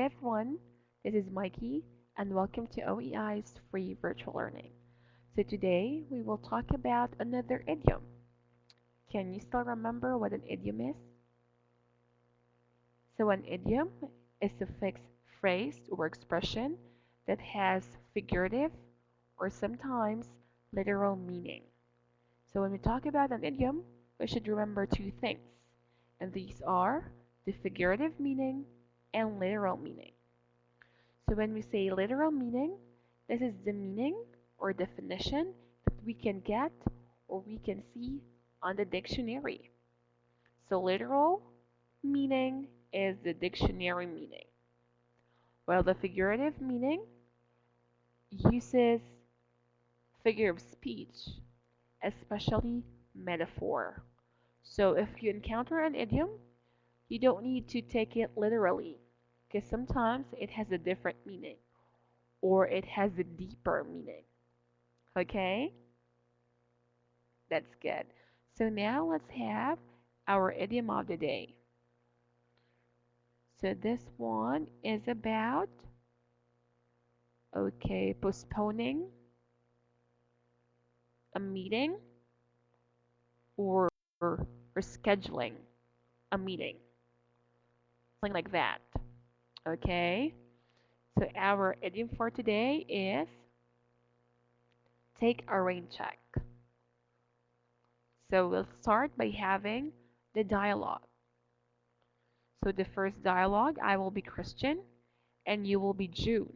everyone, this is Mikey, and welcome to OEI's free virtual learning. So today we will talk about another idiom. Can you still remember what an idiom is? So an idiom is a fixed phrase or expression that has figurative or sometimes literal meaning. So when we talk about an idiom, we should remember two things, and these are the figurative meaning and literal meaning. So when we say literal meaning, this is the meaning or definition that we can get or we can see on the dictionary. So literal meaning is the dictionary meaning, while the figurative meaning uses figure of speech, especially metaphor. So if you encounter an idiom, you don't need to take it literally because sometimes it has a different meaning or it has a deeper meaning. Okay? That's good. So now let's have our idiom of the day. So this one is about, okay, postponing a meeting or scheduling a meeting. Something like that. Okay? So our idiom for today is take a rain check. So we'll start by having the dialogue. So the first dialogue, I will be Christian and you will be June.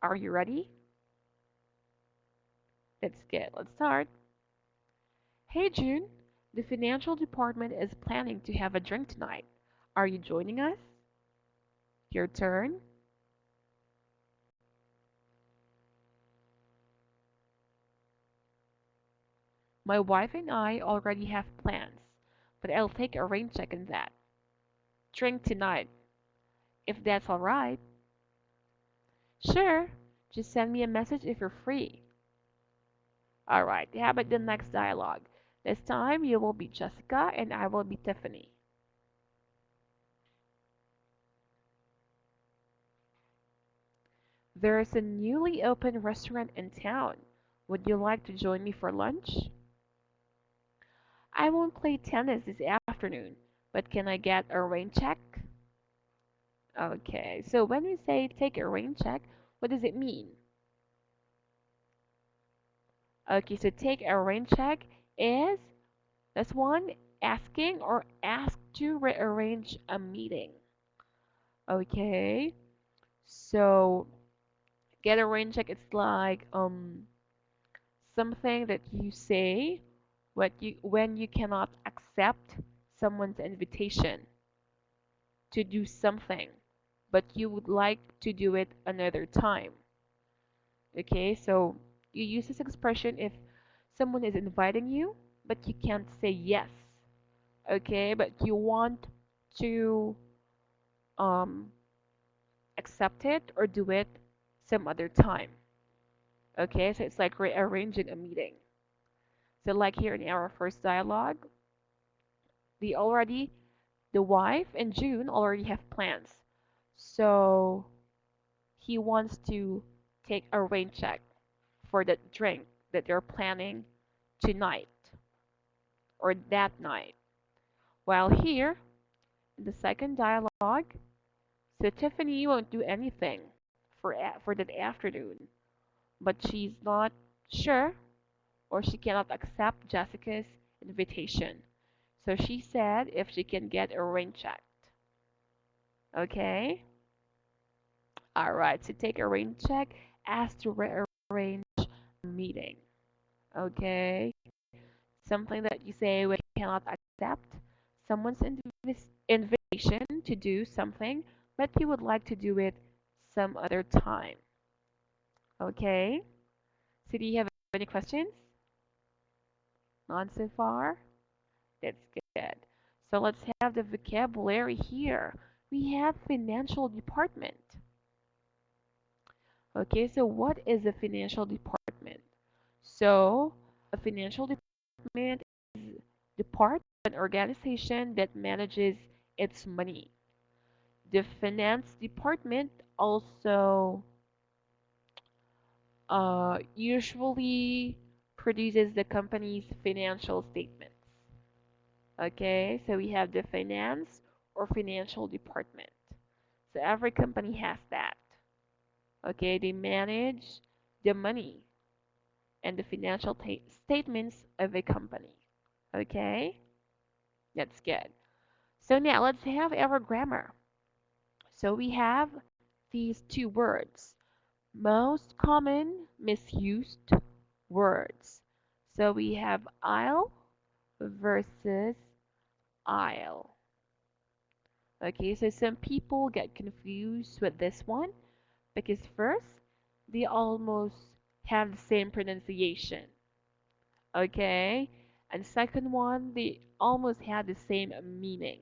Are you ready? That's good. Let's start. Hey June, the financial department is planning to have a drink tonight. Are you joining us? Your turn. My wife and I already have plans, but I'll take a rain check on that. Drink tonight, if that's all right. Sure, just send me a message if you're free. All right, how about the next dialogue? This time you will be Jessica and I will be Tiffany. There is a newly opened restaurant in town. Would you like to join me for lunch? I won't play tennis this afternoon, but can I get a rain check? Okay, so when we say take a rain check, what does it mean? Okay, so take a rain check is this one asking or ask to rearrange a meeting. Okay, so get a rain check. It's like something that you say when you cannot accept someone's invitation to do something, but you would like to do it another time. Okay, so you use this expression if someone is inviting you, but you can't say yes. Okay, but you want to um, accept it or do it some other time. Okay, so it's like rearranging a meeting. So like here in our first dialogue, the already the wife and June already have plans. So he wants to take a rain check for the drink that they're planning tonight or that night. While here, in the second dialogue, so Tiffany won't do anything for that afternoon, but she's not sure or she cannot accept Jessica's invitation. So she said if she can get a rain checked. Okay? Alright, so take a rain check, ask to rearrange a meeting. Okay? Something that you say when you cannot accept someone's invitation to do something, but you would like to do it some other time. Okay? So do you have any questions? None so far? That's good. So let's have the vocabulary here. We have financial department. Okay, so what is a financial department? So a financial department is the part of an organization that manages its money. The finance department also usually produces the company's financial statements. Okay, so we have the finance or financial department. So every company has that. Okay, they manage the money and the financial statements of a company. Okay, that's good. So now let's have our grammar. So we have these two words, most common misused words. So we have aisle versus aisle. Okay, so some people get confused with this one because first, they almost have the same pronunciation. Okay, and second one, they almost have the same meaning.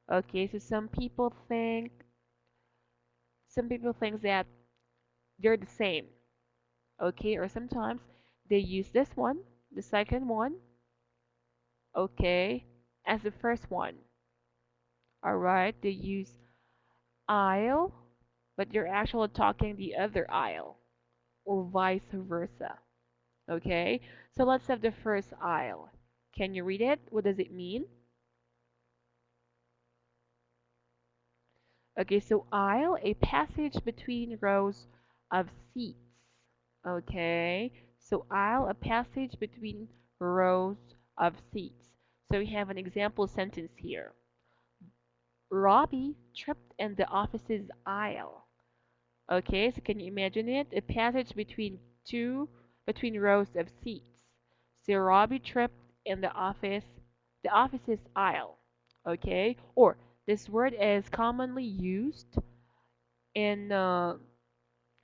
Okay, so some people think that they're the same. Okay, or sometimes they use this one, the second one, okay, as the first one. All right, they use aisle, but you're actually talking the other aisle, or vice versa. Okay, so let's have the first aisle. Can you read it? What does it mean? Okay, so aisle, a passage between rows of seats. Okay, so aisle, a passage between rows of seats. So we have an example sentence here. Robbie tripped in the office's aisle. Okay, so can you imagine it? A passage between rows of seats. So Robbie tripped in the office's aisle. Okay, or this word is commonly used in a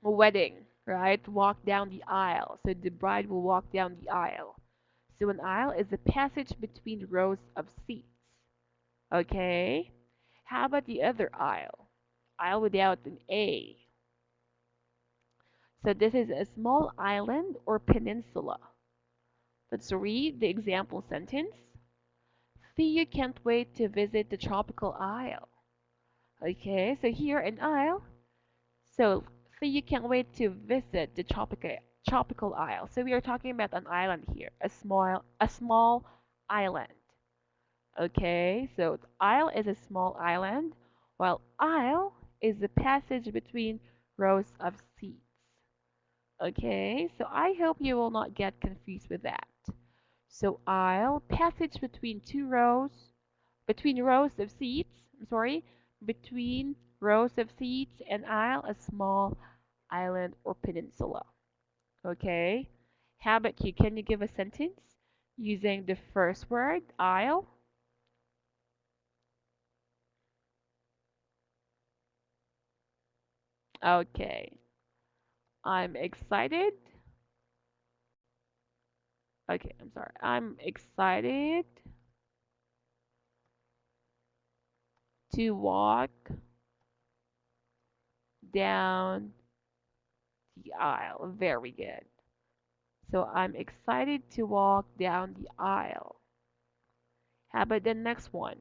wedding, right? Walk down the aisle. So the bride will walk down the aisle. So an aisle is a passage between rows of seats. Okay, how about the other aisle? Aisle without an A. So this is a small island or peninsula. Let's read the example sentence. Thea can't wait to visit the tropical isle. Okay, so here an isle. So Thea can't wait to visit the tropical isle. So we are talking about an island here, a small island. Okay, so isle is a small island, while aisle is the passage between rows of seats. Okay, so I hope you will not get confused with that. So aisle, passage between rows of seats, I'm sorry, between rows of seats, and aisle, a small island or peninsula. Okay, how about you? Can you give a sentence using the first word, aisle? Okay, I'm excited. Okay, I'm sorry. I'm excited to walk down the aisle. Very good. So I'm excited to walk down the aisle. How about the next one?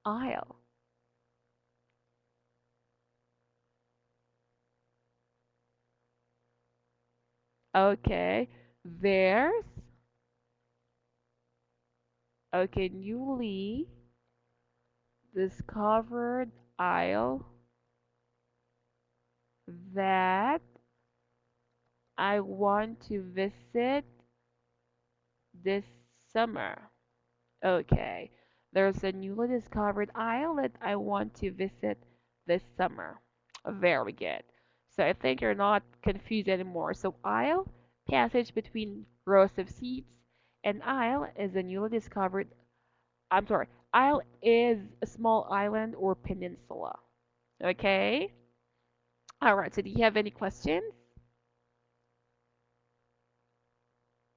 Aisle. Okay. There's, okay, newly discovered aisle that I want to visit this summer. Okay. There's a newly discovered aisle that I want to visit this summer. Very good. So I think you're not confused anymore. So aisle, passage between rows of seats, and isle is a newly discovered, I'm sorry, isle is a small island or peninsula. Okay? All right, so do you have any questions?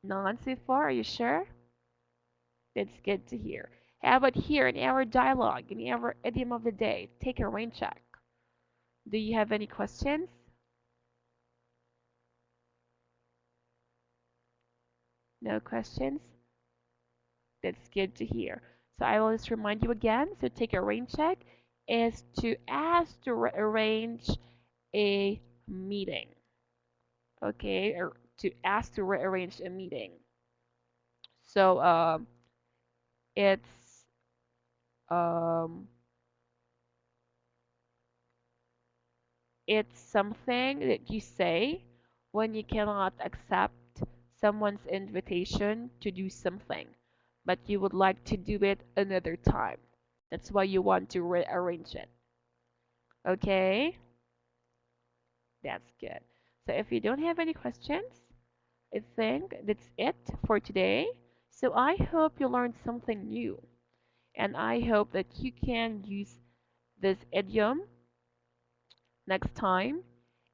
None so far, are you sure? That's good to hear. How about here in our dialogue, in our idiom of the day? Take a rain check. Do you have any questions? No questions? That's good to hear. So I will just remind you again. So take a rain check is to ask to arrange a meeting. Okay, or to ask to rearrange a meeting. So it's um, it's something that you say when you cannot accept someone's invitation to do something, but you would like to do it another time. That's why you want to rearrange it. Okay, that's good. So if you don't have any questions, I think that's it for today. So I hope you learned something new, and I hope that you can use this idiom next time,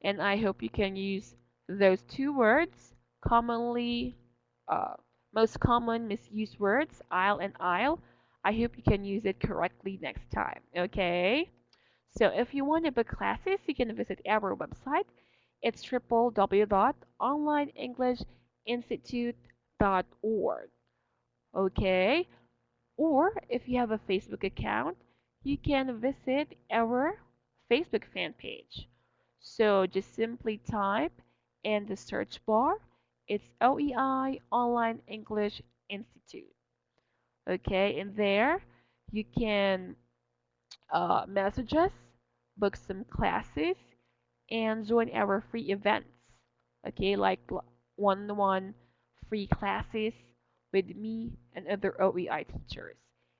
and I hope you can use those two words commonly, uh, most common misused words, I'll and I'll. I hope you can use it correctly next time. Okay? So if you want to book classes, you can visit our website. It's www.onlineenglishinstitute.org. Okay? Or if you have a Facebook account, you can visit our Facebook fan page. So just simply type in the search bar, it's OEI Online English Institute. Okay, and there you can message us, book some classes, and join our free events. Okay, like one-on-one free classes with me and other OEI teachers.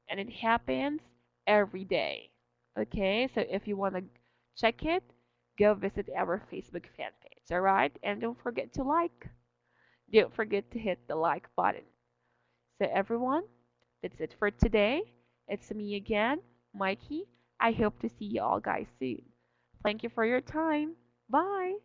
And it happens every day. Okay, so if you want to check it, go visit our Facebook fan page. All right, and don't forget to like. Don't forget to hit the like button. So, everyone, that's it for today. It's me again, Mikey. I hope to see you all guys soon. Thank you for your time. Bye.